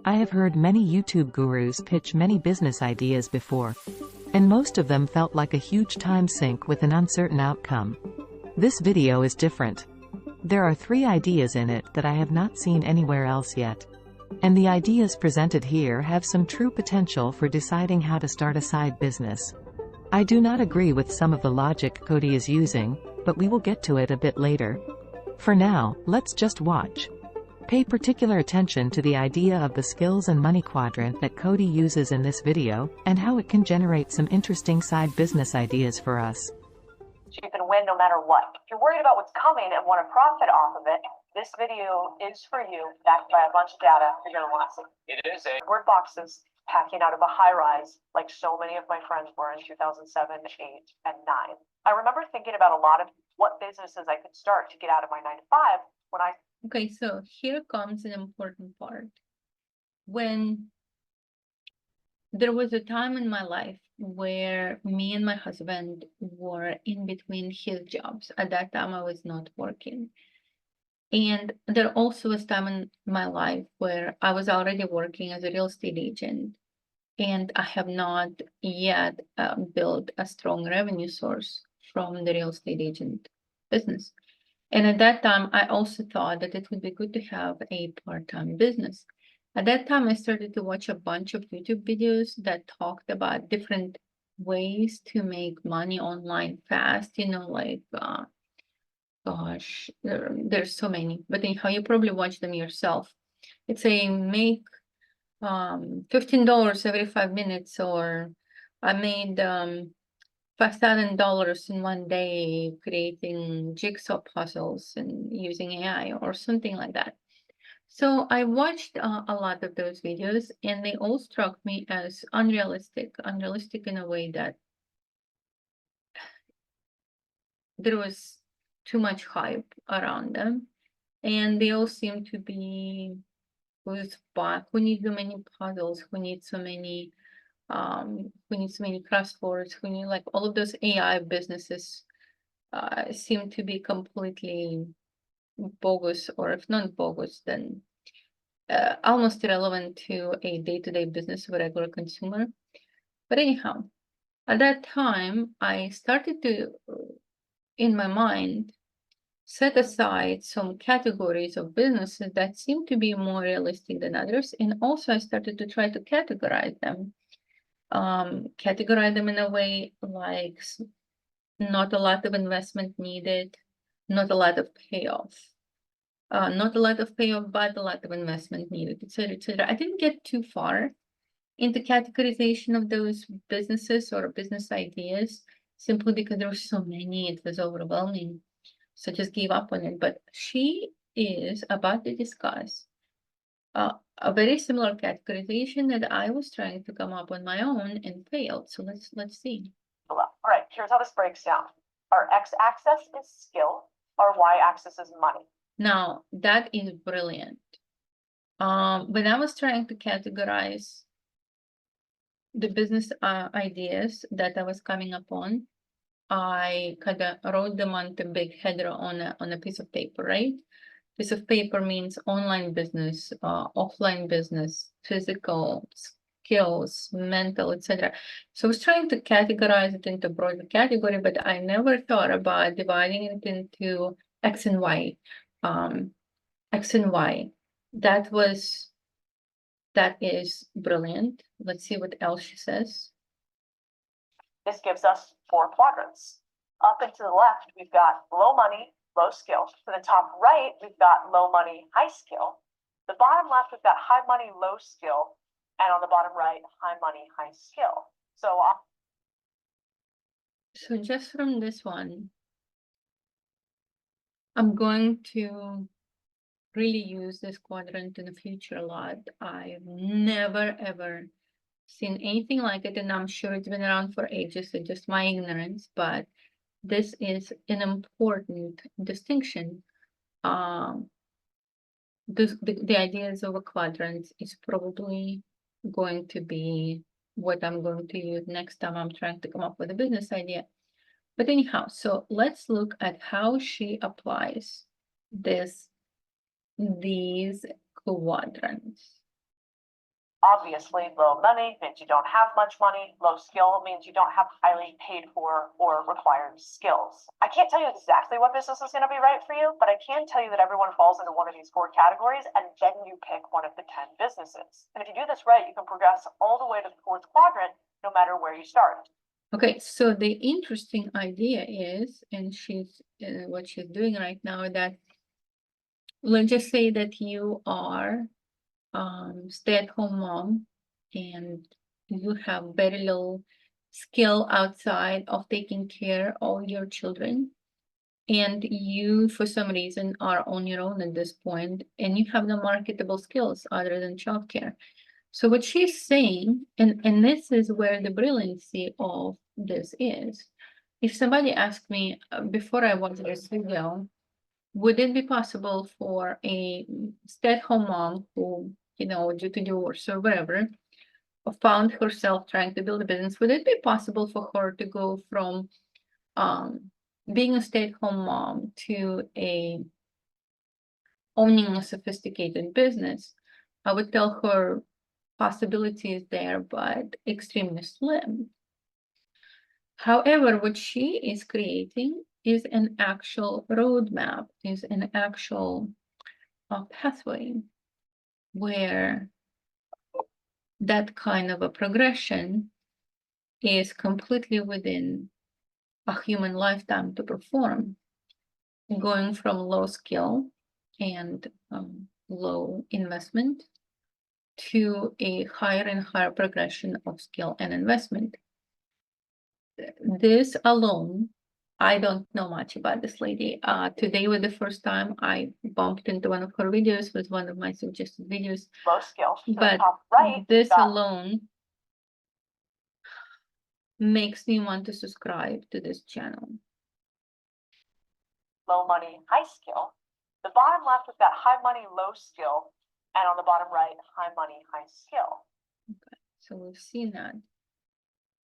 I have heard many YouTube gurus pitch many business ideas before, and most of them felt like a huge time sink with an uncertain outcome. This video is different. There are 3 ideas in it that I have not seen anywhere else yet. And the ideas presented here have some true potential for deciding how to start a side business. I do not agree with some of the logic Codie is using, but we will get to it a bit later. For now, let's just watch. Pay particular attention to the idea of the skills and money quadrant that Codie uses in this video, and how it can generate some interesting side business ideas for us. You can win no matter what. If you're worried about what's coming and want to profit off of it, this video is for you, backed by a bunch of data you're going to want to see. It is a Word boxes packing out of a high rise like so many of my friends were in 2007, 8, and 9. I remember thinking about a lot of what businesses I could start to get out of my 9 to 5 when I Okay, so here comes an important part. When there was a time in my life where me and my husband were in between his jobs. At that time, I was not working. And there also was time in my life where I was already working as a real estate agent, and I have not yet built a strong revenue source from the real estate agent business. And at that time, I also thought that it would be good to have a part-time business. At that time, I started to watch a bunch of YouTube videos that talked about different ways to make money online fast, like, gosh, there's so many, but anyhow, you probably watch them yourself. It's a make $15 every 5 minutes, or I made $5,000 in one day creating jigsaw puzzles and using AI or something like that. So I watched a lot of those videos, and they all struck me as unrealistic in a way that there was too much hype around them, and they all seem to be who's back, who needs so many puzzles, who needs so many crosswords, who need, like, all of those AI businesses seem to be completely bogus, or if not bogus, then almost irrelevant to a day-to-day business of a regular consumer. But anyhow, at that time, I started to, in my mind, set aside some categories of businesses that seem to be more realistic than others. And also I started to try to categorize them in a way like not a lot of investment needed, not a lot of payoff. Not a lot of payoff, but a lot of investment needed, etc., etc. I didn't get too far into categorization of those businesses or business ideas, simply because there were so many, it was overwhelming. So just gave up on it. But she is about to discuss a very similar categorization that I was trying to come up on my own and failed. So let's see. All right, here's how this breaks down. Our x-axis is skill, our y-axis is money. Now, that is brilliant. When I was trying to categorize the business ideas that I was coming upon, I kind of wrote them on the big header on a piece of paper, right? Piece of paper means online business, offline business, physical, skills, mental, etc. So I was trying to categorize it into a broader category, but I never thought about dividing it into X and Y. X and Y. That is brilliant. Let's see what else she says. This gives us 4 quadrants. Up and to the left, we've got low money, low skill. To the top right, we've got low money, high skill. The bottom left, we've got high money, low skill. And on the bottom right, high money, high skill. So just from this one, I'm going to really use this quadrant in the future a lot. I've never, ever seen anything like it, and I'm sure it's been around for ages. It's just my ignorance, but this is an important distinction. The ideas of a quadrant is probably going to be what I'm going to use next time I'm trying to come up with a business idea. But anyhow, so let's look at how she applies these quadrants. Obviously, low money means you don't have much money. Low skill means you don't have highly paid for or required skills. I can't tell you exactly what business is going to be right for you, but I can tell you that everyone falls into one of these 4 categories, and then you pick one of the 10 businesses. And if you do this right, you can progress all the way to the 4th quadrant, no matter where you start. Okay, so the interesting idea is, and she's what she's doing right now, that let's just say that you are stay-at-home mom and you have very little skill outside of taking care of your children, and you for some reason are on your own at this point, and you have no marketable skills other than childcare. So what she's saying, and this is where the brilliancy of this is, if somebody asked me before I watched this video, would it be possible for a stay-at-home mom who, due to divorce or whatever, found herself trying to build a business, would it be possible for her to go from being a stay-at-home mom to owning a sophisticated business? I would tell her possibilities there, but extremely slim. However, what she is creating is an actual roadmap, is an actual pathway where that kind of a progression is completely within a human lifetime to perform, going from low skill and low investment to a higher and higher progression of skill and investment. This alone, I don't know much about this lady. Today was the first time I bumped into one of her videos, was one of my suggested videos. Low skill. But right, this alone makes me want to subscribe to this channel. Low money, high skill. The bottom left, we've got high money, low skill. And on the bottom right, high money, high skill. Okay, so we've seen that.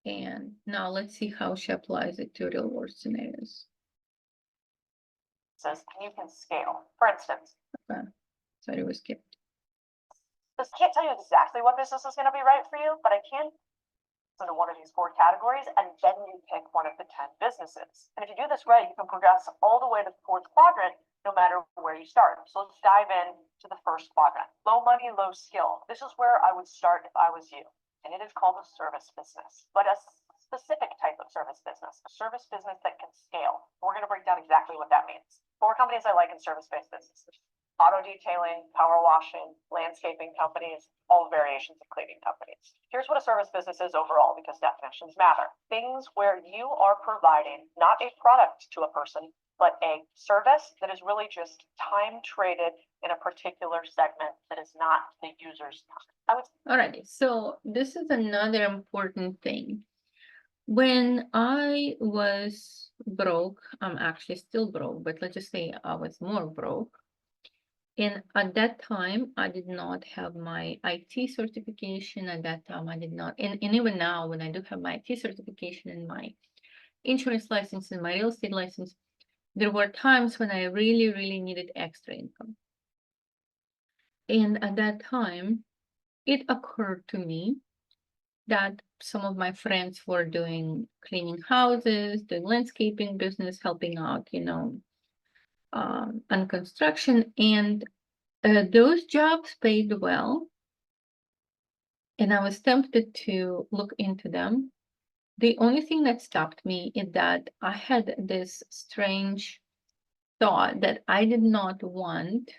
And now let's see how she applies it to real world scenarios. Says you can scale. For instance, Okay, sorry, we skipped. I can't tell you exactly what business is going to be right for you, but I can into one of these 4 categories, and then you pick one of the 10 businesses. And if you do this right, you can progress all the way to the 4th quadrant, no matter where you start. So let's dive in to the 1st quadrant. Low money, low skill. This is where I would start if I was you. And it is called a service business, but a specific type of service business, a service business that can scale. We're going to break down exactly what that means. 4 companies I like in service-based businesses: auto detailing, power washing, landscaping companies, all variations of cleaning companies. Here's what a service business is overall, because definitions matter. Things where you are providing not a product to a person, but a service that is really just time traded in a particular segment that is not the user's time. Alrighty, so this is another important thing. When I was broke, I'm actually still broke, but let's just say I was more broke. And at that time, I did not have my IT certification. At that time, I did not. And even now, when I do have my IT certification and my insurance license and my real estate license, there were times when I really, really needed extra income. And at that time, it occurred to me that some of my friends were doing cleaning houses, doing landscaping business, helping out, on construction, and those jobs paid well, and I was tempted to look into them. The only thing that stopped me is that I had this strange thought that I did not want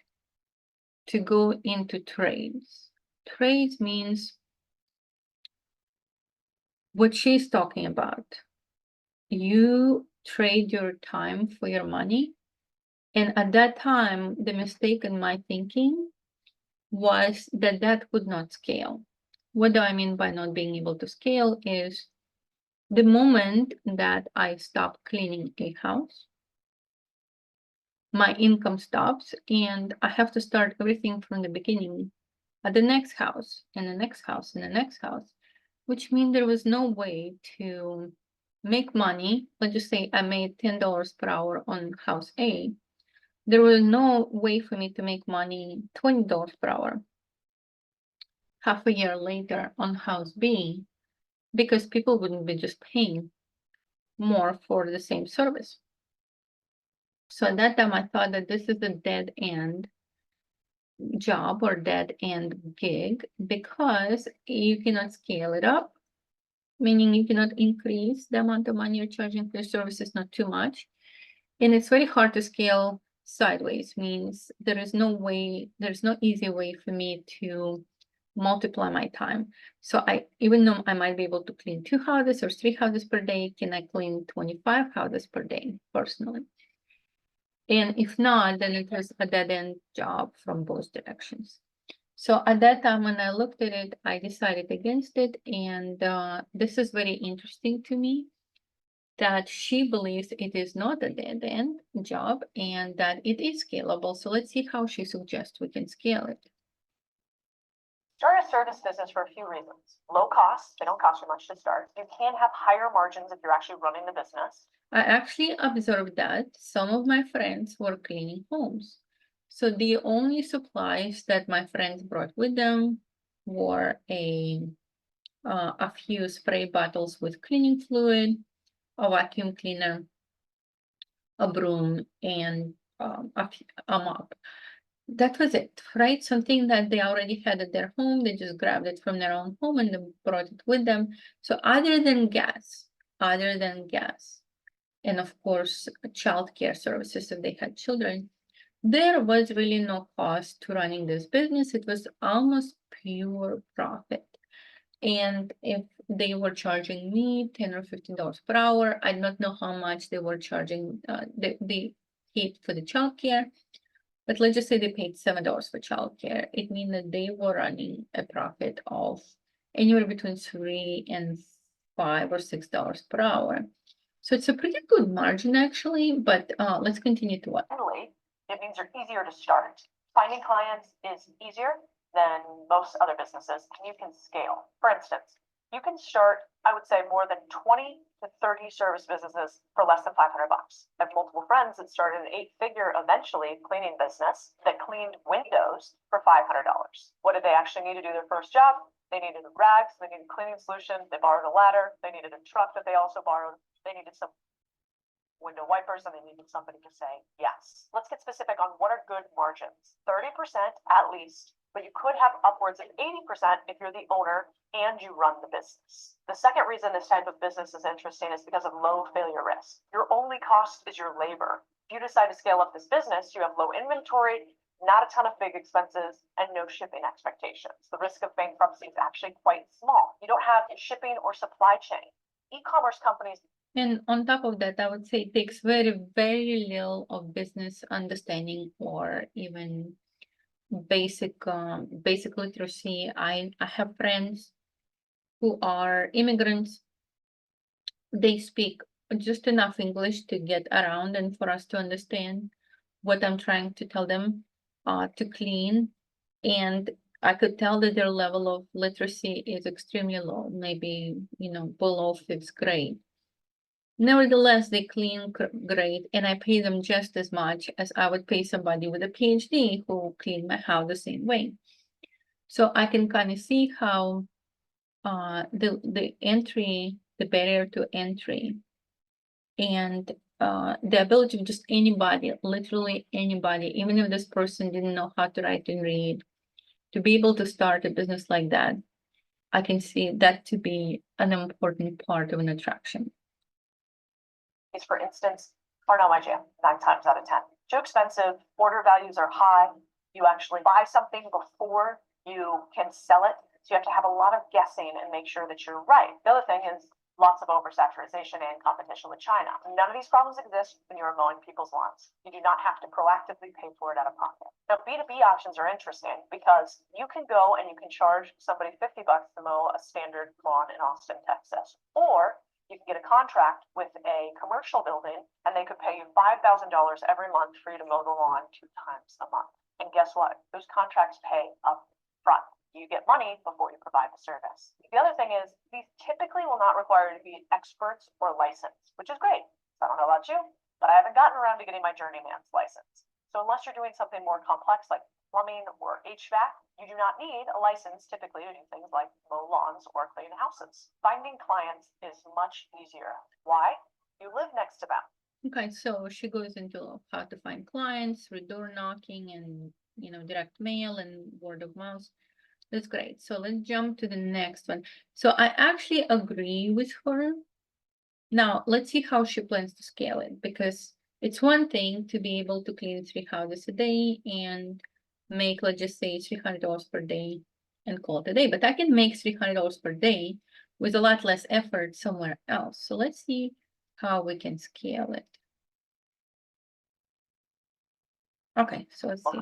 to go into trades. Trades means what she's talking about. You trade your time for your money. And at that time, the mistake in my thinking was that that would not scale. What do I mean by not being able to scale is the moment that I stop cleaning a house, my income stops and I have to start everything from the beginning at the next house and the next house and the next house, which means there was no way to make money. Let's just say I made $10 per hour on house A. There was no way for me to make money $20 per hour half a year later on house B because people wouldn't be just paying more for the same service. So at that time, I thought that this is a dead end job or dead end gig because you cannot scale it up, meaning you cannot increase the amount of money you're charging for your services, not too much. And it's very hard to scale sideways, means there is no way, there's no easy way for me to multiply my time. So even though I might be able to clean 2 houses or 3 houses per day, can I clean 25 houses per day personally? And if not, then it was a dead end job from both directions. So at that time, when I looked at it, I decided against it. And this is very interesting to me that she believes it is not a dead end job and that it is scalable. So let's see how she suggests we can scale it. Start a service business for a few reasons. Low cost, they don't cost you much to start. You can have higher margins if you're actually running the business. I actually observed that some of my friends were cleaning homes. So the only supplies that my friends brought with them were a few spray bottles with cleaning fluid, a vacuum cleaner, a broom, and a mop. That was it, right? Something that they already had at their home. They just grabbed it from their own home and they brought it with them. So other than gas, and of course, childcare services if they had children, there was really no cost to running this business. It was almost pure profit. And if they were charging me $10 or $15 per hour, I do not know how much they were charging the paid for the childcare, but let's just say they paid $7 for childcare. It means that they were running a profit of anywhere between $3 and $5 or $6 per hour. So it's a pretty good margin actually, but let's continue to what? Finally, it means you're easier to start. Finding clients is easier than most other businesses, and you can scale. For instance, you can start, I would say, more than 20 to 30 service businesses for less than $500. I have multiple friends that started an 8-figure, eventually, cleaning business that cleaned windows for $500. What did they actually need to do their first job? They needed rags, they needed cleaning solution, they borrowed a ladder, they needed a truck that they also borrowed, they needed some window wipers, and they needed somebody to say yes. Let's get specific on what are good margins. 30% at least, but you could have upwards of 80% if you're the owner and you run the business. The second reason this type of business is interesting is because of low failure risk. Your only cost is your labor. If you decide to scale up this business, you have low inventory, not a ton of big expenses, and no shipping expectations. The risk of bankruptcy is actually quite small. You don't have shipping or supply chain. E-commerce companies. And on top of that, I would say it takes very, very little of business understanding or even basic literacy. I have friends who are immigrants. They speak just enough English to get around and for us to understand what I'm trying to tell them to clean. And I could tell that their level of literacy is extremely low, maybe, below 5th grade. Nevertheless, they clean great, and I pay them just as much as I would pay somebody with a PhD who cleaned my house the same way. So I can kind of see how the barrier to entry and the ability of just anybody, literally anybody, even if this person didn't know how to write and read, to be able to start a business like that, I can see that to be an important part of an attraction. For instance, are not my jam 9 times out of 10. Too expensive, order values are high. You actually buy something before you can sell it. So you have to have a lot of guessing and make sure that you're right. The other thing is lots of oversaturation and competition with China. None of these problems exist when you're mowing people's lawns. You do not have to proactively pay for it out of pocket. Now, B2B options are interesting because you can go and you can charge somebody $50 to mow a standard lawn in Austin, Texas, or you can get a contract with a commercial building and they could pay you $5,000 every month for you to mow the lawn 2 times a month. And guess what? Those contracts pay up front. You get money before you provide the service. The other thing is these typically will not require you to be experts or licensed, which is great. I don't know about you, but I haven't gotten around to getting my journeyman's license. So unless you're doing something more complex like plumbing or HVAC, You do not need a license typically to do things like mow lawns or clean houses. Finding clients is much easier. Why? You live next to them. Okay, so she goes into how to find clients through door knocking and, direct mail and word of mouth. That's great. So let's jump to the next one. So I actually agree with her. Now, let's see how she plans to scale it, because it's one thing to be able to clean 3 houses a day and make, let's just say, $300 per day and call it a day. But I can make $300 per day with a lot less effort somewhere else. So let's see how we can scale it. Okay, so let's see.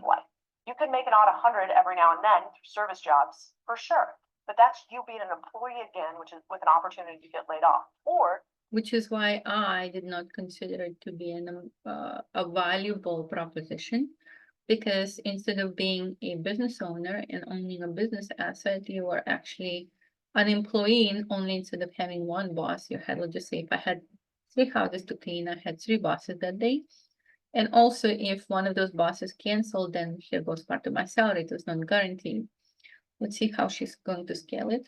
You could make an odd 100 every now and then through service jobs, for sure. But that's you being an employee again, which is with an opportunity to get laid off. Or which is why I did not consider it to be a valuable proposition, because instead of being a business owner and owning a business asset, you are actually an employee, and only instead of having one boss, you had, let's just say, if I had 3 houses to clean, I had 3 bosses that day. And also, if one of those bosses canceled, then here goes part of my salary. It was not guaranteed. Let's see how she's going to scale it.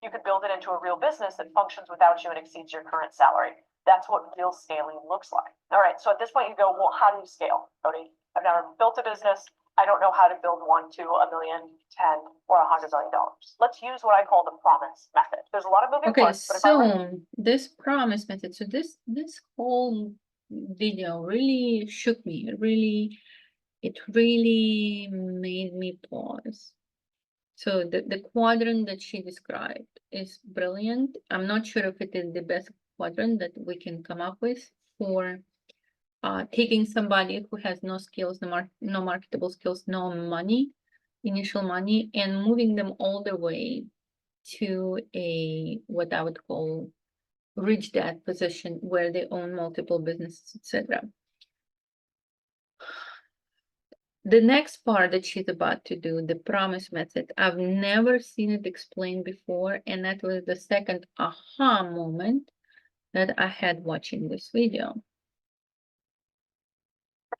You could build it into a real business that functions without you and exceeds your current salary. That's what real scaling looks like. All right, so at this point you go, well, how do you scale, Codie? I've never built a business. I don't know how to build one to $1 million, 10, or $100 million. Let's use what I call the promise method. There's a lot of moving parts. Okay, so this promise method, so this whole video really shook me. It really made me pause. So the quadrant that she described is brilliant. I'm not sure if it is the best quadrant that we can come up with for taking somebody who has no skills, no marketable skills, no money, initial money, and moving them all the way to a what I would call rich dad position where they own multiple businesses, etc. The next part that she's about to do, the promise method, I've never seen it explained before, and that was the second aha moment that I had watching this video.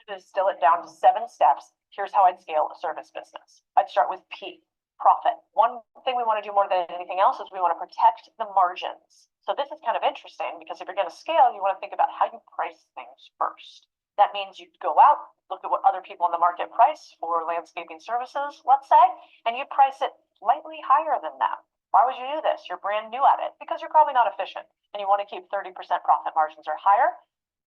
To distill it down to 7 steps, here's how I'd scale a service business. I'd start with P, profit. One thing we want to do more than anything else is we want to protect the margins. So this is kind of interesting because if you're going to scale, you want to think about how you price things first. That means you go out, look at what other people in the market price for landscaping services, let's say, and you price it slightly higher than them. Why would you do this? You're brand new at it because you're probably not efficient and you want to keep 30% profit margins or higher.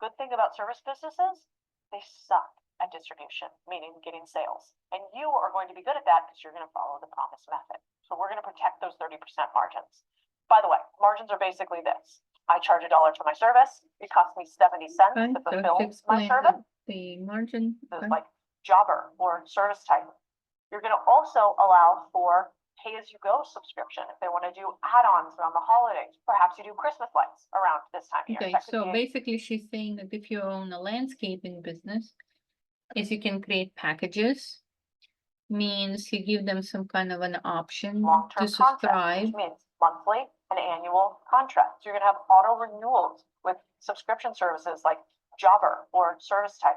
Good thing about service businesses, they suck at distribution, meaning getting sales. And you are going to be good at that because you're going to follow the promise method. So we're going to protect those 30% margins. By the way, margins are basically this. I charge $1 for my service. It costs me 70 cents to fulfill my service. The margin. Okay. Like jobber or service type. You're going to also allow for pay-as-you-go subscription if they want to do add-ons around the holidays. Perhaps you do Christmas lights around this time of year. Okay, so basically she's saying that if you own a landscaping business, is you can create packages, means you give them some kind of an option to subscribe. Which means monthly and annual contracts. You're going to have auto renewals with subscription services like jobber or service type.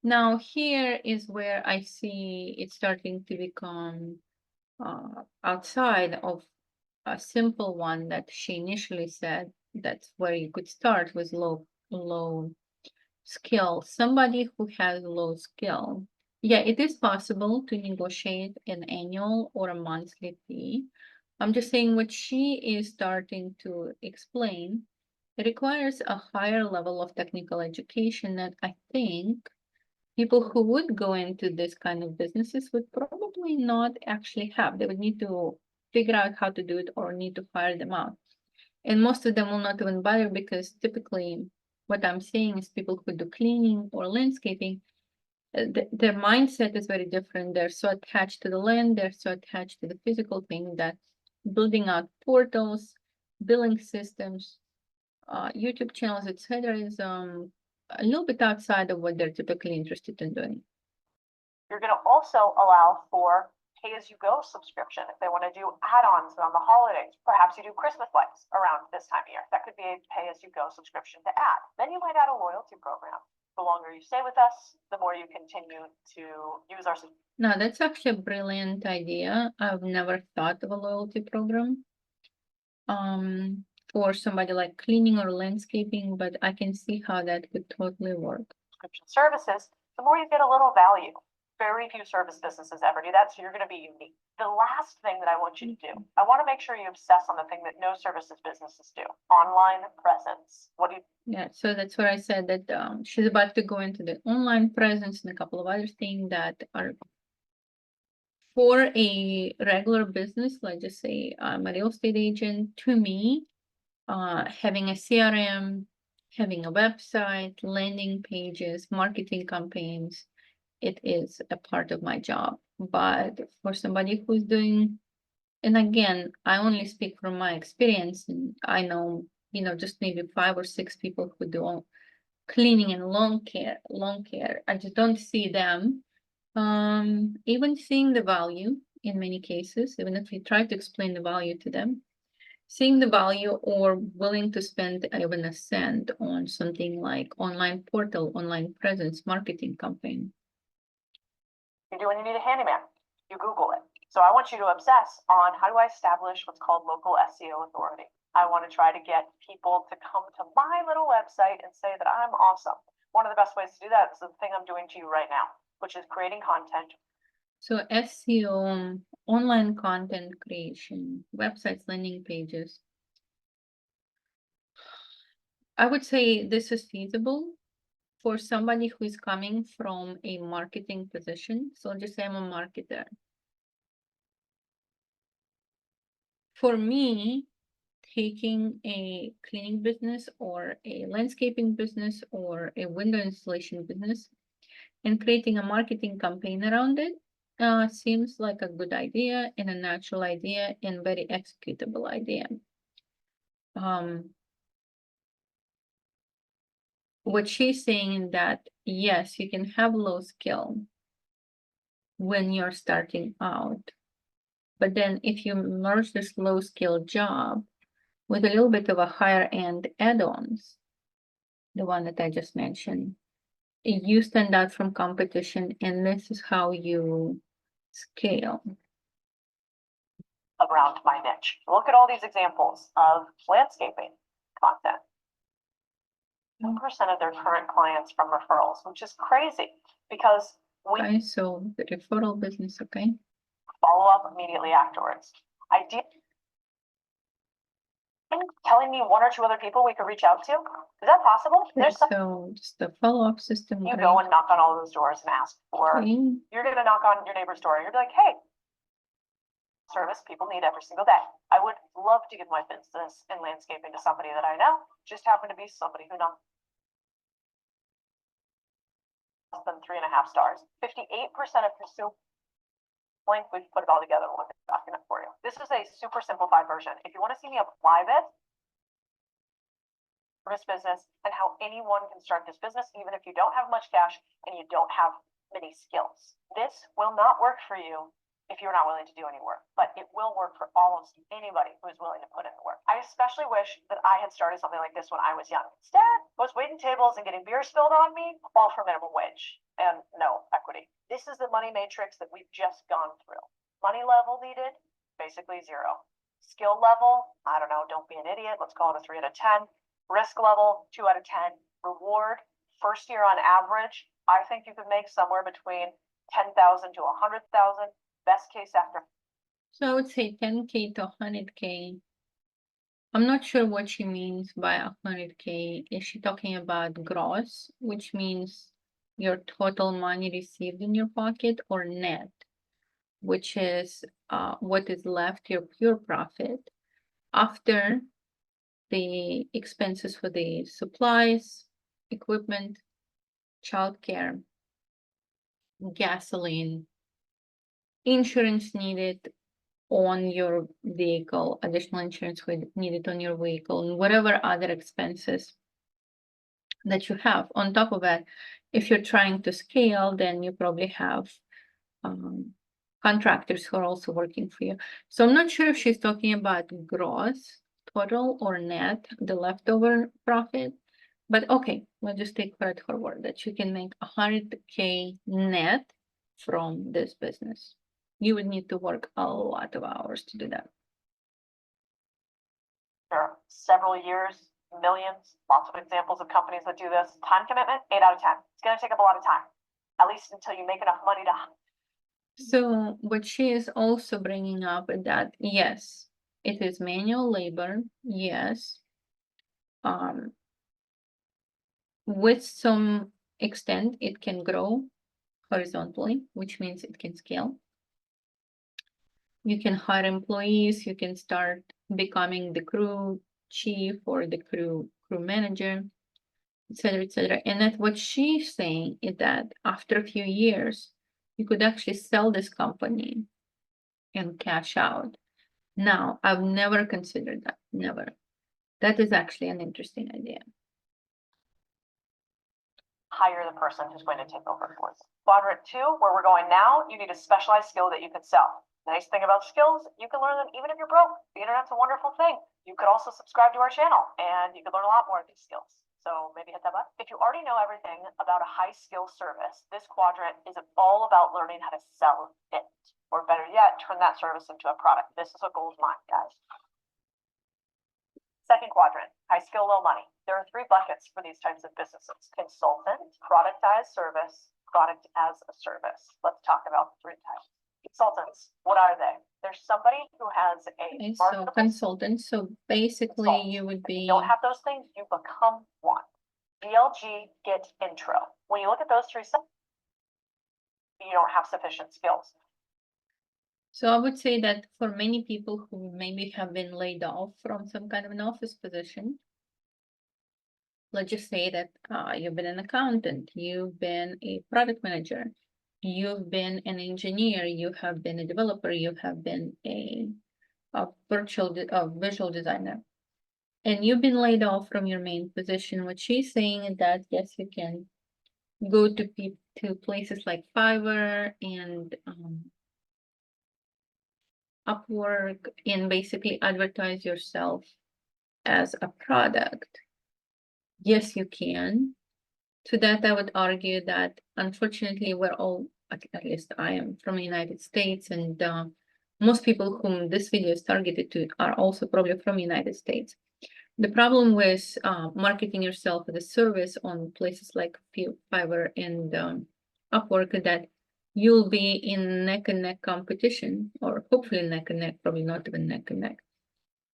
Now here is where I see it starting to become outside of a simple one that she initially said. That's where you could start with low skill. Somebody who has low skill. Yeah, it is possible to negotiate an annual or a monthly fee. I'm just saying what she is starting to explain, it requires a higher level of technical education that I think people who would go into this kind of businesses would probably not actually have. They would need to figure out how to do it or need to hire them out. And most of them will not even bother because typically what I'm saying is people who do cleaning or landscaping, their mindset is very different. They're so attached to the land, they're so attached to the physical thing that building out portals, billing systems, YouTube channels, etc., is a little bit outside of what they're typically interested in doing. You're going to also allow for pay-as-you-go subscription if they want to do add-ons around the holidays. Perhaps you do Christmas lights around this time of year. That could be a pay-as-you-go subscription to add. Then you might add a loyalty program. The longer you stay with us, the more you continue to use our system. No, that's actually a brilliant idea. I've never thought of a loyalty program for somebody like cleaning or landscaping, but I can see how that could totally work. Subscription services, the more you get a little value. Very few service businesses ever do that, so you're going to be unique. The last thing that I want you to do, I want to make sure you obsess on the thing that no services businesses do: online presence. What do you? Yeah, so that's what I said, that she's about to go into the online presence and a couple of other things that are for a regular business. Like, just say I'm a real estate agent. To me, having a CRM, having a website, landing pages, marketing campaigns, it is a part of my job. But for somebody who's doing, and again, I only speak from my experience, and I know, just maybe 5 or 6 people who do cleaning and lawn care. I just don't see them even seeing the value in many cases, even if we try to explain the value to them, seeing the value or willing to spend even a cent on something like online portal, online presence, marketing campaign. You do when you need a handyman, you Google it. So I want you to obsess on, how do I establish what's called local SEO authority? I want to try to get people to come to my little website and say that I'm awesome. One of the best ways to do that is the thing I'm doing to you right now, which is creating content. So SEO, online content creation, websites, landing pages. I would say this is feasible for somebody who is coming from a marketing position. So just say I'm a marketer. For me, taking a cleaning business or a landscaping business or a window installation business and creating a marketing campaign around it seems like a good idea and a natural idea and very executable idea. What she's saying is that, yes, you can have low skill when you're starting out, but then if you merge this low skill job with a little bit of a higher end add-ons, the one that I just mentioned, you stand out from competition, and this is how you scale. Around my niche. Look at all these examples of landscaping content. 1% of their current clients from referrals, which is crazy because we so the referral business, okay. Follow up immediately afterwards. Telling me 1 or 2 other people we could reach out to? Is that possible? Okay, so just the follow-up system. You go and knock on all those doors and ask for, you're going to knock on your neighbor's door. You're like, hey, service people need every single day. I would love to give my business in landscaping to somebody that I know. Just happen to be somebody who knows. Less than 3.5 stars. 58% of consumer link, we've put it all together in one document for you. This is a super simplified version. If you want to see me apply this for this business and how anyone can start this business, even if you don't have much cash and you don't have many skills, this will not work for you if you're not willing to do any work, but it will work for almost anybody who is willing to put in the work. I especially wish that I had started something like this when I was young. Instead, I was waiting tables and getting beer spilled on me, all for minimum wage and no equity. This is the money matrix that we've just gone through. Money level needed, basically 0. Skill level, I don't know, don't be an idiot. Let's call it a 3 out of 10. Risk level, 2 out of 10. Reward, first year on average, I think you could make somewhere between 10,000 to 100,000. Best case after. So I would say 10K to 100K. I'm not sure what she means by 100K. Is she talking about gross, which means your total money received in your pocket, or net, which is what is left, your pure profit, after the expenses for the supplies, equipment, childcare, gasoline, insurance needed on your vehicle, additional insurance needed on your vehicle, and whatever other expenses that you have. On top of that, if you're trying to scale, then you probably have contractors who are also working for you. So I'm not sure if she's talking about gross total or net, the leftover profit, But okay, we'll just take credit for word that you can make 100K net from this business. You would need to work a lot of hours to do that. There are several years, millions, lots of examples of companies that do this. Time commitment, 8 out of 10. It's going to take up a lot of time, at least until you make enough money to. So what she is also bringing up is that, yes, it is manual labor, yes. With some extent, it can grow horizontally, which means it can scale. You can hire employees, you can start becoming the crew chief or the crew manager, etc., etc. And that what she's saying is that after a few years, you could actually sell this company and cash out. Now, I've never considered that, never. That is actually an interesting idea. Hire the person who's going to take over for us. Quadrant 2, where we're going now, you need a specialized skill that you can sell. Nice thing about skills, you can learn them even if you're broke. The internet's a wonderful thing. You could also subscribe to our channel and you could learn a lot more of these skills. So maybe hit that button. If you already know everything about a high skill service, this quadrant is all about learning how to sell it. Or better yet, turn that service into a product. This is a gold mine, guys. Second quadrant, high skill, low money. There are 3 buckets for these types of businesses: consultant, productized service, product as a service. Let's talk about the 3 types. Consultants, what are they? There's somebody who has a Okay, so consultant. So basically, you would be. If you don't have those things, you become one. GLG, get intro. When you look at those 3 steps, you don't have sufficient skills. So I would say that for many people who maybe have been laid off from some kind of an office position, let's just say that you've been an accountant, you've been a product manager, you've been an engineer, you have been a developer, you have been a visual designer, and you've been laid off from your main position. What she's saying is that, yes, you can go to places like Fiverr and Upwork and basically advertise yourself as a product. Yes, you can. To that, I would argue that unfortunately, we're all, at least I am, from the United States, and most people whom this video is targeted to are also probably from the United States. The problem with marketing yourself as a service on places like Fiverr and Upwork is that you'll be in neck and neck competition, or hopefully neck and neck, probably not even neck and neck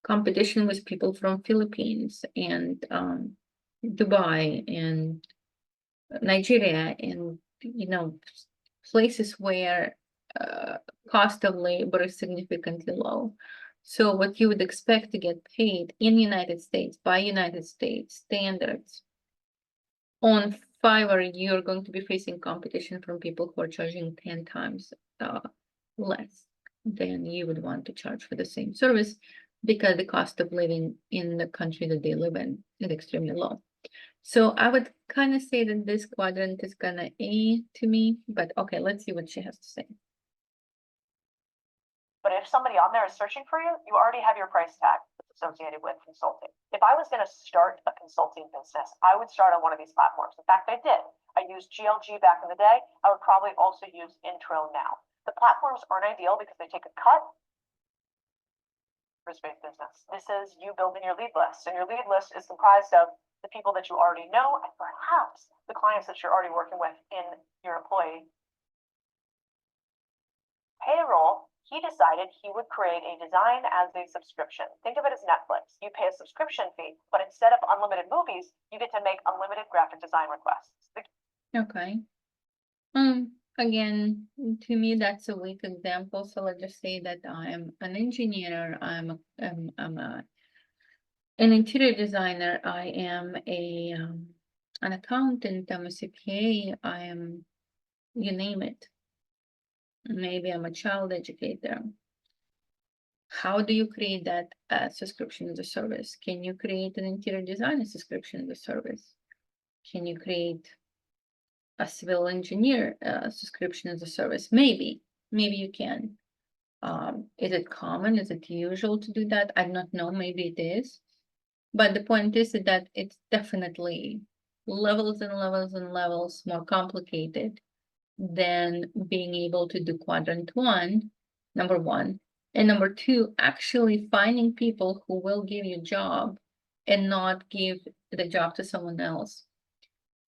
competition with people from Philippines and Dubai and Nigeria, and places where cost of labor is significantly low. So what you would expect to get paid in the United States by United States standards, on Fiverr, you're going to be facing competition from people who are charging 10 times less than you would want to charge for the same service, because the cost of living in the country that they live in is extremely low. So I would kind of say that this quadrant is kind of A to me, but okay, let's see what she has to say. But if somebody on there is searching for you, you already have your price tag associated with consulting. If I was going to start a consulting business, I would start on one of these platforms. In fact, I did. I used GLG back in the day. I would probably also use Intro now. The platforms aren't ideal because they take a cut. Risk-based business. This is you building your lead list, and your lead list is comprised of the people that you already know and perhaps the clients that you're already working with in your employee payroll. He decided he would create a design as a subscription. Think of it as Netflix. You pay a subscription fee, but instead of unlimited movies, you get to make unlimited graphic design requests. Okay. Again, to me, that's a weak example. So let's just say that I'm an engineer, I'm an interior designer, I am an accountant, I'm a CPA, I am, you name it. Maybe I'm a child educator. How do you create that subscription as a service? Can you create an interior design subscription as a service? Can you create a civil engineer subscription as a service? Maybe you can. Is it common? Is it usual to do that? I don't know. Maybe it is. But the point is that it's definitely levels and levels and levels more complicated than being able to do quadrant one, number one. And number two, actually finding people who will give you a job and not give the job to someone else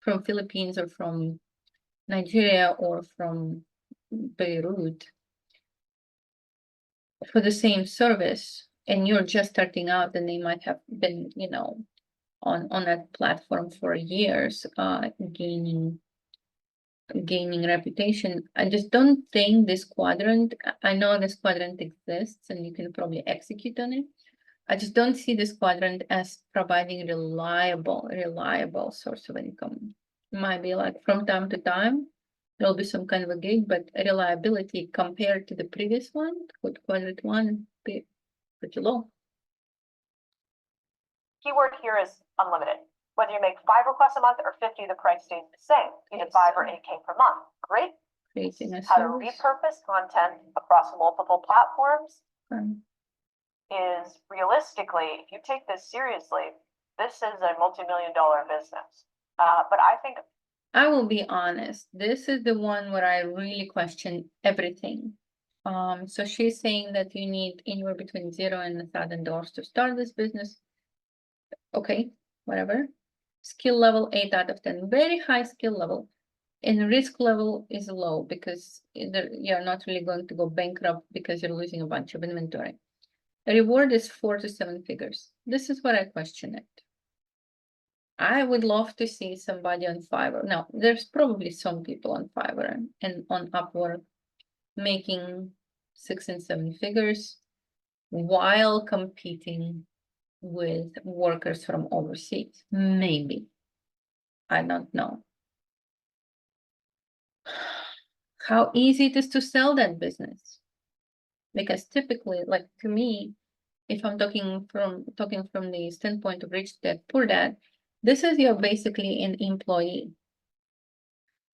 from Philippines or from Nigeria or from Beirut for the same service, and you're just starting out, and they might have been, you know, on that platform for years, gaining reputation. I just don't think this quadrant, I know this quadrant exists and you can probably execute on it. I just don't see this quadrant as providing reliable source of income. Might be like from time to time, there'll be some kind of a gig, but reliability compared to the previous one, with quadrant one, be pretty low. Keyword here is unlimited. Whether you make 5 requests a month or 50, the price stays the same, either 5 or 8K per month. Great. Creating a How to service. repurpose content across multiple platforms Um, is realistically, if you take this seriously, this is a multi-million-dollar business. But I think I will be honest, this is the one where I really question everything. So she's saying that you need anywhere between $0 and $1,000 to start this business. Okay, whatever. Skill level 8 out of 10, very high skill level. And risk level is low because you're not really going to go bankrupt because you're losing a bunch of inventory. The reward is 4 to 7 figures. This is where I question it. I would love to see somebody on Fiverr. Now, there's probably some people on Fiverr and on Upwork making 6 and 7 figures while competing with workers from overseas. Maybe. I don't know. How easy it is to sell that business. Because typically, like to me, if I'm talking from the standpoint of rich dad, poor dad, this is you're basically an employee.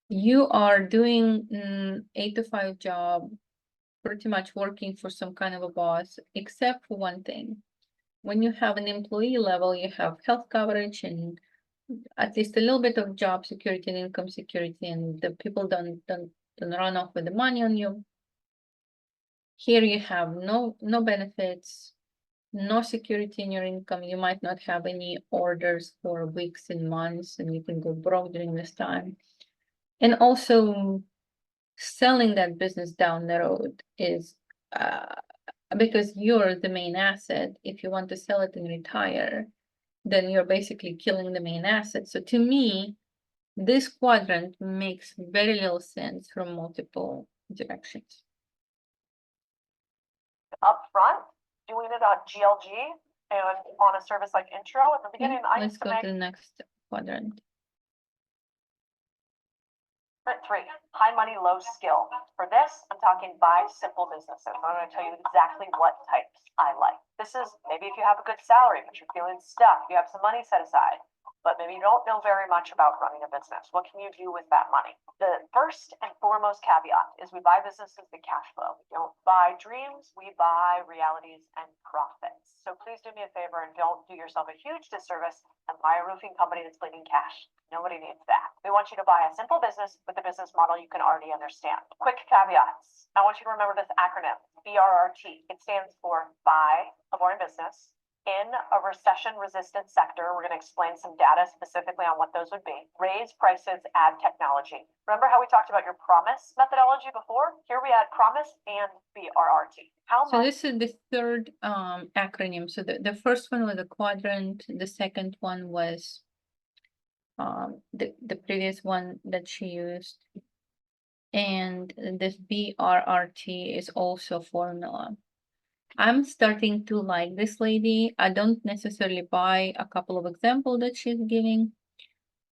You are doing 8 to 5 job, pretty much working for some kind of a boss, except for one thing. When you have an employee level, you have health coverage and at least a little bit of job security and income security, and the people don't run off with the money on you. Here you have no benefits, no security in your income. You might not have any orders for weeks and months, and you can go broke during this time. And also selling that business down the road is because you're the main asset. If you want to sell it and retire, then you're basically killing the main asset. So to me, this quadrant makes very little sense from multiple directions. upfront, doing it on GLG and on a service like Intro at the beginning, I Let's used to go make to the next quadrant. 3, high money, low skill. For this, I'm talking buy simple businesses. I'm going to tell you exactly what types I like. This is maybe if you have a good salary, but you're feeling stuck, you have some money set aside, but maybe you don't know very much about running a business. What can you do with that money? The first and foremost caveat is we buy businesses that cash flow. We don't buy dreams, we buy realities and profits. So please do me a favor and don't do yourself a huge disservice and buy a roofing company that's bleeding cash. Nobody needs that. We want you to buy a simple business with a business model you can already understand. Quick caveats. I want you to remember this acronym, BRRT. It stands for Buy a Boring Business in a Recession-Resistant Sector. We're going to explain some data specifically on what those would be. Raise prices, add technology. Remember how we talked about your promise methodology before? Here we add promise and BRRT. So this is the third acronym. So the first one was a quadrant. The second one was the previous one that she used. And this BRRT is also formula. I'm starting to like this lady. I don't necessarily buy a couple of examples that she's giving,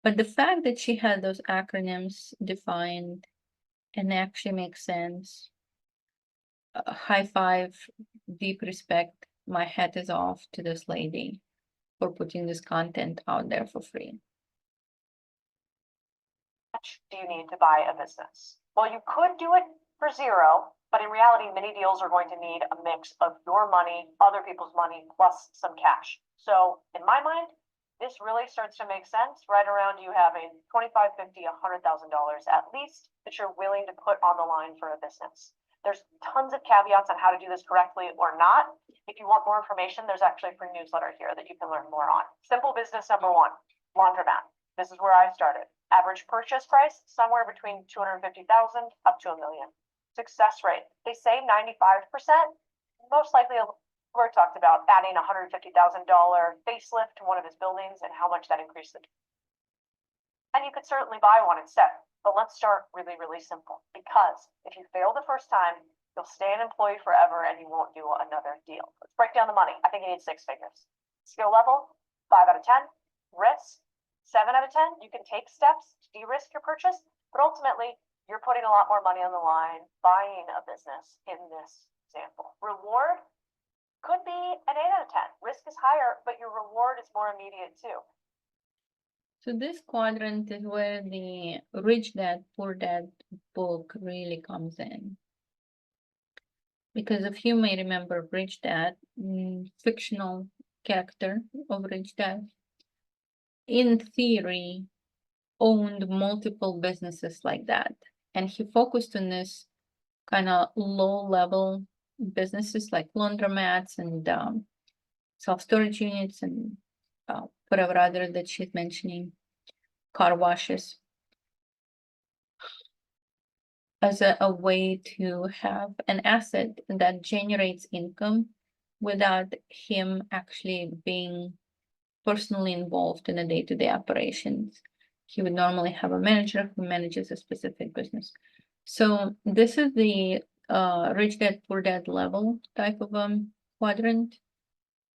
but the fact that she had those acronyms defined and actually makes sense. High five, deep respect. My hat is off to this lady for putting this content out there for free. Do you need to buy a business? Well, you could do it for 0 But in reality, many deals are going to need a mix of your money, other people's money, plus some cash. So in my mind, this really starts to make sense right around you having $25, $50, $100,000 at least that you're willing to put on the line for a business. There's tons of caveats on how to do this correctly or not. If you want more information, there's actually a free newsletter here that you can learn more on. Simple business number one, laundromat. This is where I started. Average purchase price, somewhere between $250,000 up to $1 million. Success rate, they say 95%. Most likely, we're talked about adding $150,000 facelift to one of his buildings and how much that increased it. And you could certainly buy one instead. But let's start really, really simple. Because if you fail the first time, you'll stay an employee forever and you won't do another deal. Let's break down the money. I think you need 6 figures. Skill level, 5 out of 10. Risk, 7 out of 10. You can take steps to de-risk your purchase, but ultimately, you're putting a lot more money on the line buying a business in this example. Reward could be an 8 out of 10. Risk is higher, but your reward is more immediate too. So this quadrant is where the Rich Dad, Poor Dad book really comes in. Because if you may remember Rich Dad, fictional character of Rich Dad, in theory, owned multiple businesses like that. And he focused on this kind of low-level businesses like laundromats and self-storage units and whatever other that she's mentioning, car washes, as a way to have an asset that generates income without him actually being personally involved in the day-to-day operations. He would normally have a manager who manages a specific business. So this is the Rich Dad, Poor Dad level type of quadrant.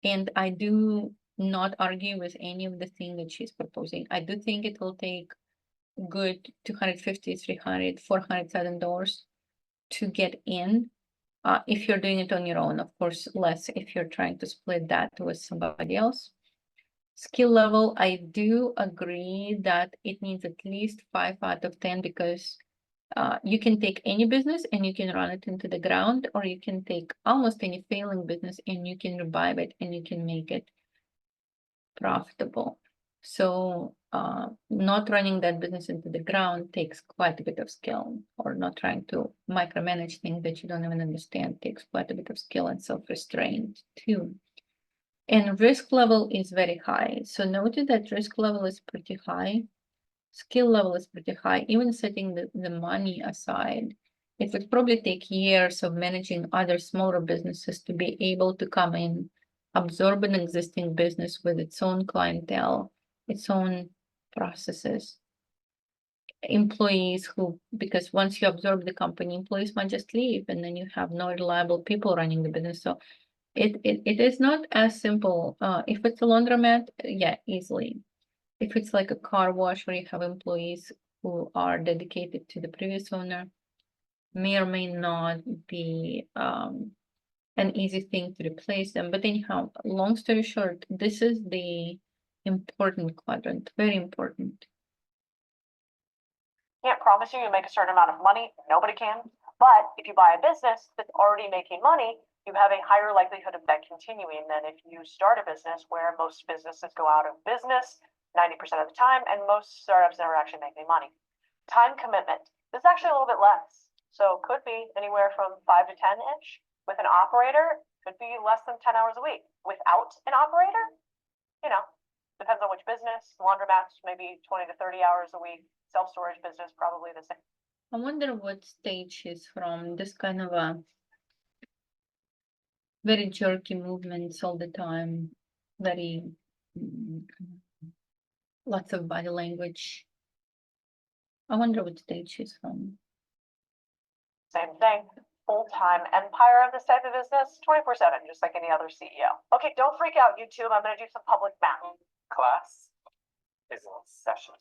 And I do not argue with any of the things that she's proposing. I do think it will take good $250,000, $300,000, $400,000 to get in. If you're doing it on your own, of course, less if you're trying to split that with somebody else. Skill level, I do agree that it needs at least 5 out of 10 because you can take any business and you can run it into the ground, or you can take almost any failing business and you can revive it and you can make it profitable. So not running that business into the ground takes quite a bit of skill, or not trying to micromanage things that you don't even understand takes quite a bit of skill and self-restraint too. And risk level is very high. So notice that risk level is pretty high. Skill level is pretty high. Even setting the money aside, it would probably take years of managing other smaller businesses to be able to come in, absorb an existing business with its own clientele, its own processes, employees who, because once you absorb the company, employees might just leave and then you have no reliable people running the business. So it is not as simple. If it's a laundromat, yeah, easily. If it's like a car wash where you have employees who are dedicated to the previous owner, may or may not be an easy thing to replace them. But anyhow, long story short, this is the important quadrant, very important. Can't promise you make a certain amount of money. Nobody can. But if you buy a business that's already making money, you have a higher likelihood of that continuing than if you start a business where most businesses go out of business 90% of the time, and most startups never actually make any money. Time commitment. This is actually a little bit less. So could be anywhere from 5 to 10-ish. With an operator, could be less than 10 hours a week. Without an operator, depends on which business. Laundromats, maybe 20 to 30 hours a week. Self-storage business, probably the same. I wonder what stage he's from. This kind of a very jerky movements all the time, very lots of body language. I wonder what stage she's from. Same thing. Full-time empire of this type of business, 24/7, just like any other CEO. Okay, don't freak out, YouTube. I'm going to do some public math. Class is in session.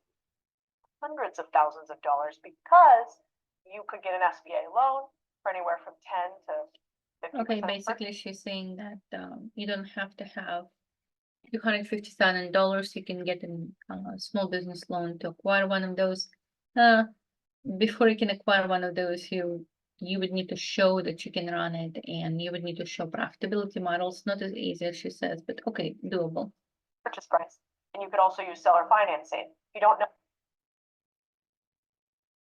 Hundreds of thousands of dollars because you could get an SBA loan for anywhere from 10 to 50%. Okay, basically she's saying that you don't have to have $250,000. You can get a small business loan to acquire one of those. Before you can acquire one of those, you you would need to show that you can run it, and you would need to show profitability models. Not as easy as she says, but okay, doable. Purchase price. And you could also use seller financing. You don't know.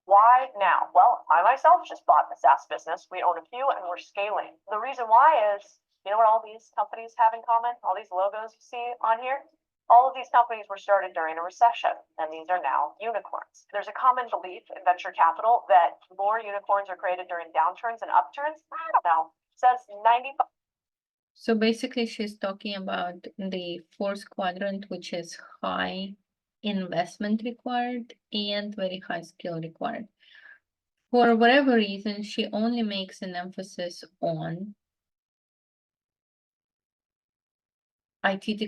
Why now? Well, I myself just bought a SaaS business. We own a few and we're scaling. The reason why is, you know what all these companies have in common? All these logos you see on here? All of these companies were started during a recession, and these are now unicorns. There's a common belief in venture capital that more unicorns are created during downturns and upturns. I don't know. It says 95. So basically, she's talking about the fourth quadrant, which is high investment required and very high skill required. For whatever reason, she only makes an emphasis on IT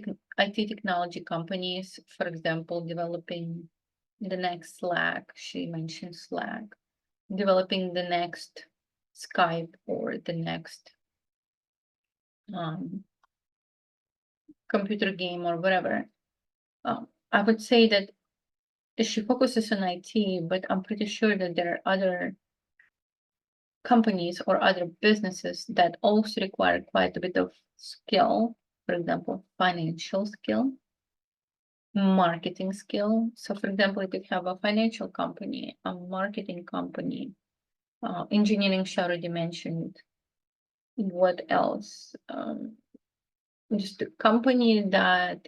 technology companies, for example, developing the next Slack. She mentioned Slack, developing the next Skype or the next computer game or whatever. I would say that she focuses on IT, but I'm pretty sure that there are other companies or other businesses that also require quite a bit of skill. For example, financial skill, marketing skill. So for example, you could have a financial company, a marketing company, engineering, she already mentioned. What else? Just a company that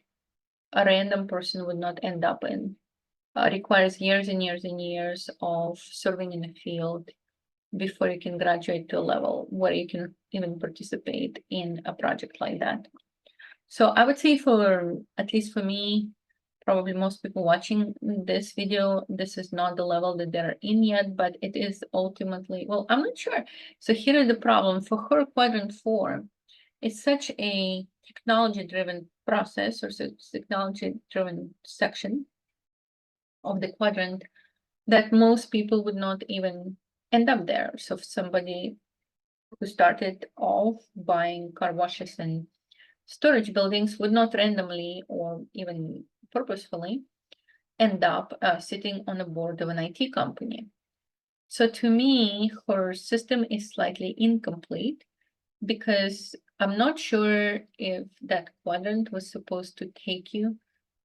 a random person would not end up in. Requires years and years and years of serving in the field before you can graduate to a level where you can even participate in a project like that. So I would say for, at least for me, probably most people watching this video, this is not the level that they're in yet, but it is ultimately, well, I'm not sure. So here is the problem for her quadrant 4. It's such a technology-driven process or technology-driven section of the quadrant that most people would not even end up there. So if somebody who started off buying car washes and storage buildings would not randomly or even purposefully end up sitting on the board of an IT company. So to me, her system is slightly incomplete because I'm not sure if that quadrant was supposed to take you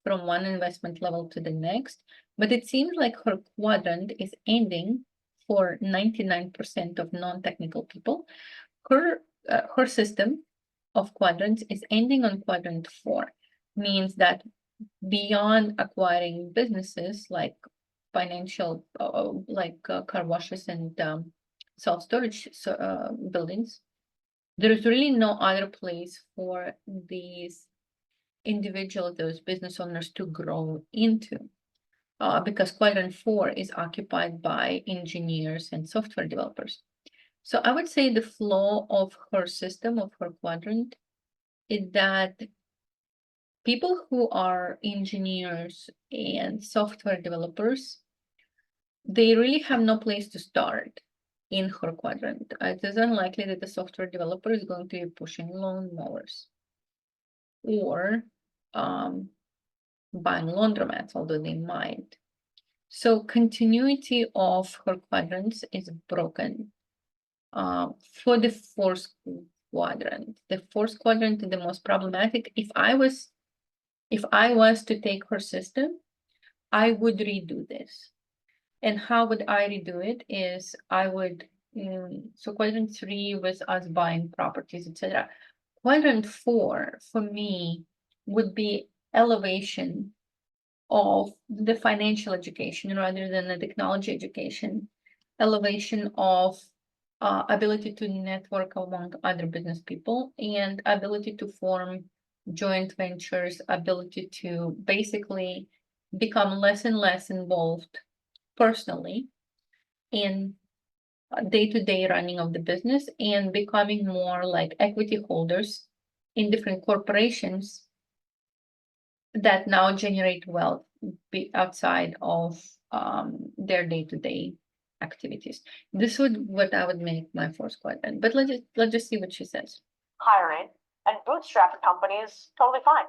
from one investment level to the next, but it seems like her quadrant is ending for 99% of non-technical people. Her system of quadrants is ending on quadrant 4, means that beyond acquiring businesses like financial, car washes and self-storage buildings, there is really no other place for these individuals, those business owners, to grow into, because quadrant 4 is occupied by engineers and software developers. So I would say the flow of her system, of her quadrant, is that people who are engineers and software developers, they really have no place to start in her quadrant. It is unlikely that the software developer is going to be pushing lawnmowers or buying laundromats, although they might. So continuity of her quadrants is broken. For the fourth quadrant, the fourth quadrant is the most problematic. If I was to take her system, I would redo this. And how would I redo it is I would, so quadrant 3 was us buying properties, etc. Quadrant 4 for me would be elevation of the financial education rather than the technology education, elevation of ability to network among other business people, and ability to form joint ventures, ability to basically become less and less involved personally in day-to-day running of the business and becoming more like equity holders in different corporations that now generate wealth outside of their day-to-day activities. This would what I would make my fourth quadrant. But let's just see what she says. Hiring and bootstrap a company is totally fine.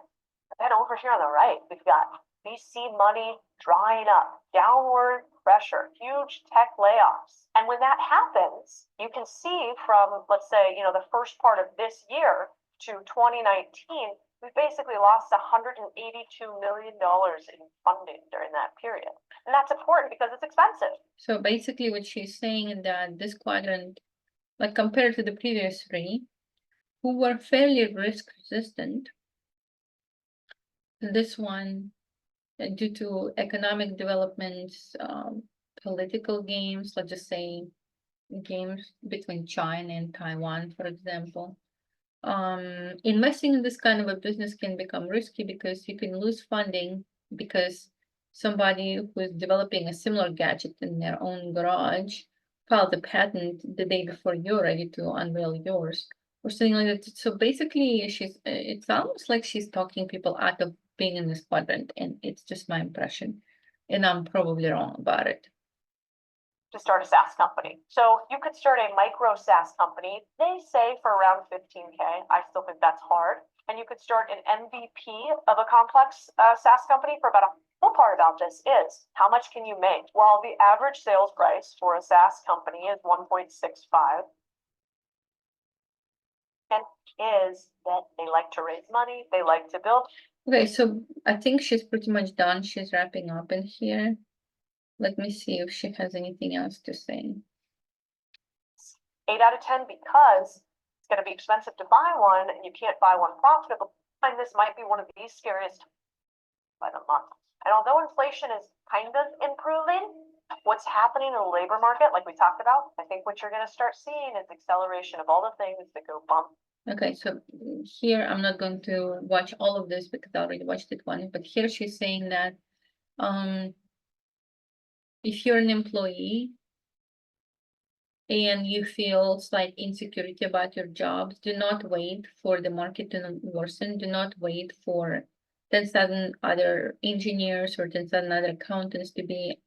Then over here on the right, we've got VC money drying up, downward pressure, huge tech layoffs. And when that happens, you can see from, let's say, the first part of this year to 2019, we basically lost $182 million in funding during that period. And that's important because it's expensive. So basically what she's saying is that this quadrant, like compared to the previous three, who were fairly risk resistant, this one, due to economic developments, political games, let's just say games between China and Taiwan, for example, investing in this kind of a business can become risky because you can lose funding because somebody who is developing a similar gadget in their own garage filed a patent the day before you're ready to unveil yours or something like that. So basically, it's almost like she's talking people out of being in this quadrant, and it's just my impression, and I'm probably wrong about it. To start a SaaS company. So you could start a micro SaaS company. They say for around 15K. I still think that's hard. And you could start an MVP of a complex SaaS company for about whole part about this is how much can you make? Well, the average sales price for a SaaS company is 1.65. And is that they like to raise money, they like to build. Okay, so I think she's pretty much done. She's wrapping up in here. Let me see if she has anything else to say. 8 out of 10 because it's going to be expensive to buy one and you can't buy one profitable. And this might be one of the scariest by the month. And although inflation is kind of improving, what's happening in the labor market, like we talked about, I think what you're going to start seeing is acceleration of all the things that go bump. Okay, so here I'm not going to watch all of this because I already watched it once, but here she's saying that if you're an employee and you feel slight insecurity about your jobs, do not wait for the market to worsen. Do not wait for 10,000 other engineers or 10,000 other accountants to be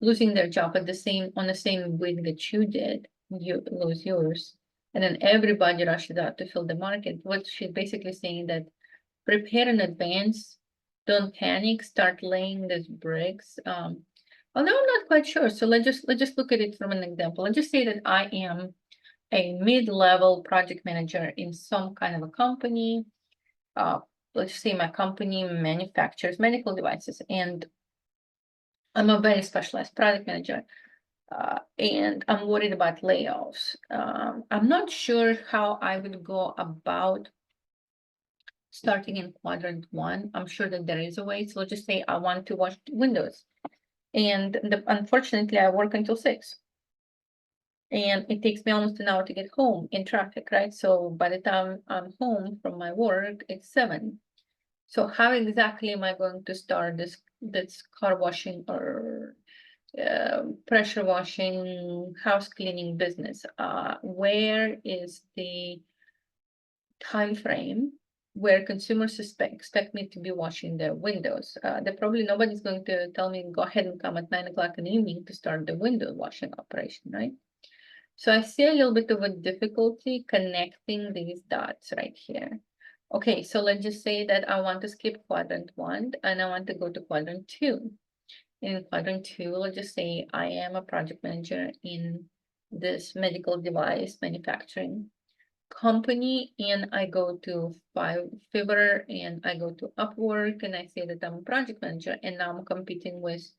losing their job on the same week that you did. You lose yours, and then everybody rushes out to fill the market. What she's basically saying that prepare in advance, don't panic, start laying these bricks. Although I'm not quite sure, so let's just look at it from an example. Let's just say that I am a mid-level project manager in some kind of a company. Let's say my company manufactures medical devices, and I'm a very specialized product manager, and I'm worried about layoffs. I'm not sure how I would go about starting in quadrant 1. I'm sure that there is a way. So let's just say I want to wash windows. And unfortunately, I work until 6. And it takes me almost an hour to get home in traffic, right? So by the time I'm home from my work, it's 7. So how exactly am I going to start this car washing or pressure washing, house cleaning business? Where is the time frame where consumers expect me to be washing their windows? Probably nobody's going to tell me, go ahead and come at 9 o'clock in the evening to start the window washing operation, right? So I see a little bit of a difficulty connecting these dots right here. Okay, so let's just say that I want to skip quadrant 1 and I want to go to quadrant 2. In quadrant 2, let's just say I am a project manager in this medical device manufacturing company, and I go to Fiverr and I go to Upwork and I say that I'm a project manager, and now I'm competing with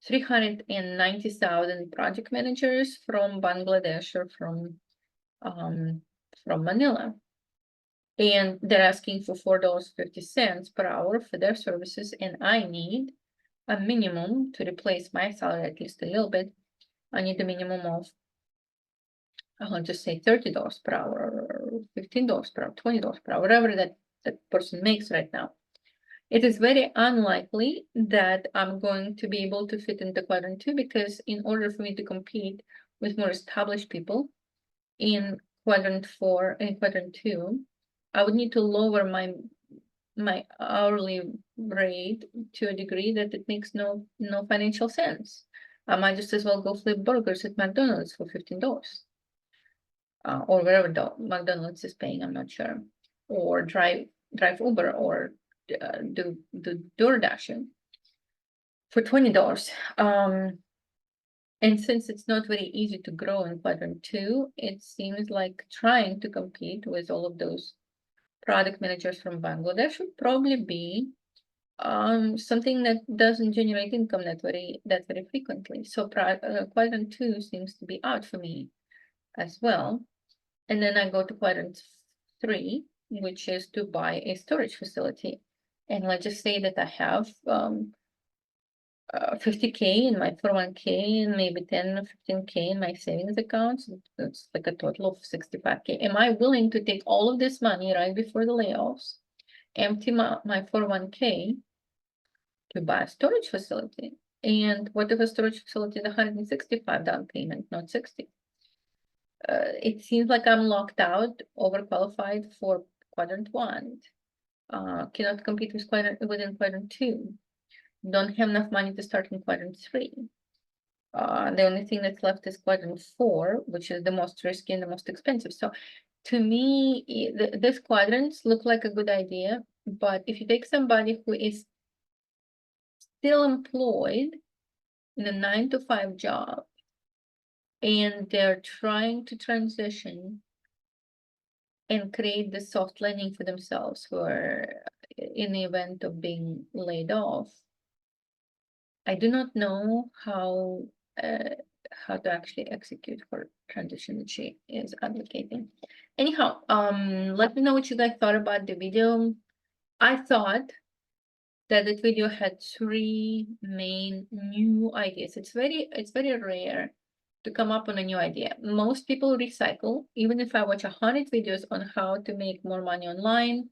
390,000 project managers from Bangladesh or from Manila. And they're asking for $4.50 per hour for their services, and I need a minimum to replace my salary at least a little bit. I need a minimum of, I'll just say $30 per hour, or $15 per hour, $20 per hour, whatever that person makes right now. It is very unlikely that I'm going to be able to fit into quadrant 2, because in order for me to compete with more established people in quadrant 4 and quadrant 2, I would need to lower my hourly rate to a degree that it makes no financial sense. I might just as well go flip burgers at McDonald's for $15, or wherever McDonald's is paying, I'm not sure, or drive Uber, or do DoorDashing. for $20. And since it's not very easy to grow in quadrant 2, it seems like trying to compete with all of those product managers from Bangladesh would probably be something that doesn't generate income that very frequently. So quadrant 2 seems to be out for me as well. And then I go to quadrant 3, which is to buy a storage facility. And let's just say that I have 50K in my 401k and maybe 10 or 15K in my savings accounts. It's like a total of 65K. Am I willing to take all of this money right before the layoffs, empty my 401k to buy a storage facility? And what if a storage facility is 165 down payment, not 60? It seems like I'm locked out, overqualified for quadrant 1. Cannot compete with within quadrant 2. Don't have enough money to start in quadrant 3. The only thing that's left is quadrant 4, which is the most risky and the most expensive. So to me, these quadrants look like a good idea, but if you take somebody who is still employed in a 9-to-5 job and they're trying to transition and create the soft landing for themselves, who are in the event of being laid off, I do not know how to actually execute her transition that she is advocating. Anyhow, let me know what you guys thought about the video. I thought that the video had 3 main new ideas. It's very rare to come up on a new idea. Most people recycle. Even if I watch 100 videos on how to make more money online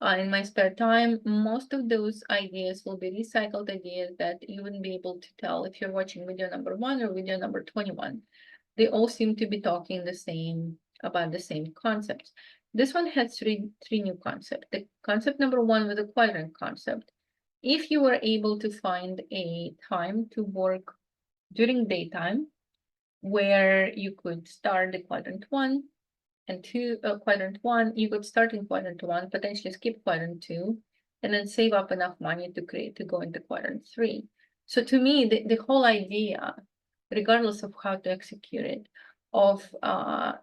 in my spare time, most of those ideas will be recycled ideas that you wouldn't be able to tell if you're watching video number 1 or video number 21. They all seem to be talking about the same concepts. This one has three new concepts. The concept number 1 was the quadrant concept. If you were able to find a time to work during daytime where you could start the quadrant 1 and 2, quadrant 1, you could start in quadrant 1, potentially skip quadrant 2, and then save up enough money to go into quadrant 3. So to me, the whole idea, regardless of how to execute it, of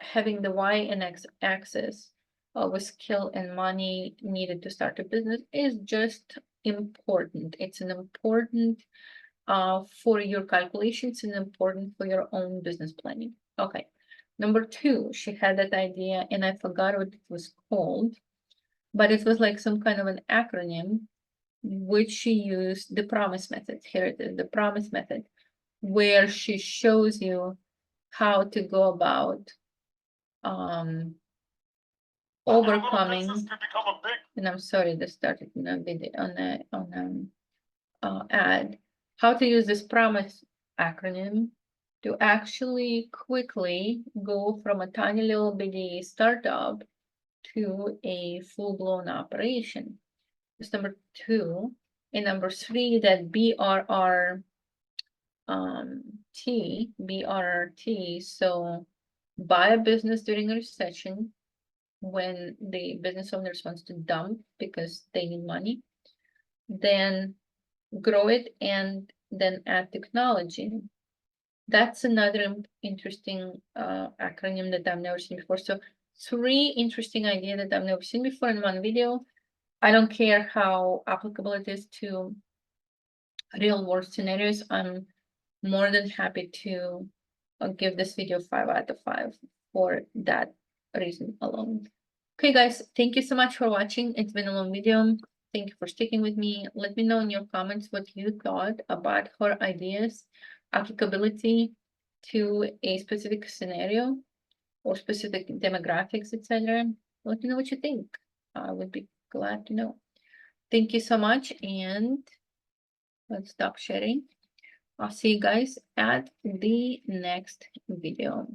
having the Y and X axis with skill and money needed to start a business is just important. It's an important for your calculations and important for your own business planning. Okay. Number 2, she had that idea, and I forgot what it was called, but it was like some kind of an acronym, which she used the promise method. Here it is, the promise method, where she shows you how to go about overcoming. And I'm sorry, this started in a video on ad. How to use this promise acronym to actually quickly go from a tiny little bitty startup to a full-blown operation. That's number 2. And number 3, that BRRT. So buy a business during a recession when the business owners wants to dump because they need money, then grow it and then add technology. That's another interesting acronym that I've never seen before. So 3 interesting ideas that I've never seen before in one video. I don't care how applicable it is to real world scenarios. I'm more than happy to give this video 5 out of 5 for that reason alone. Okay, guys, thank you so much for watching. It's been a long video. Thank you for sticking with me. Let me know in your comments what you thought about her ideas, applicability to a specific scenario or specific demographics, etc. Let me know what you think. I would be glad to know. Thank you so much, and let's stop sharing. I'll see you guys at the next video.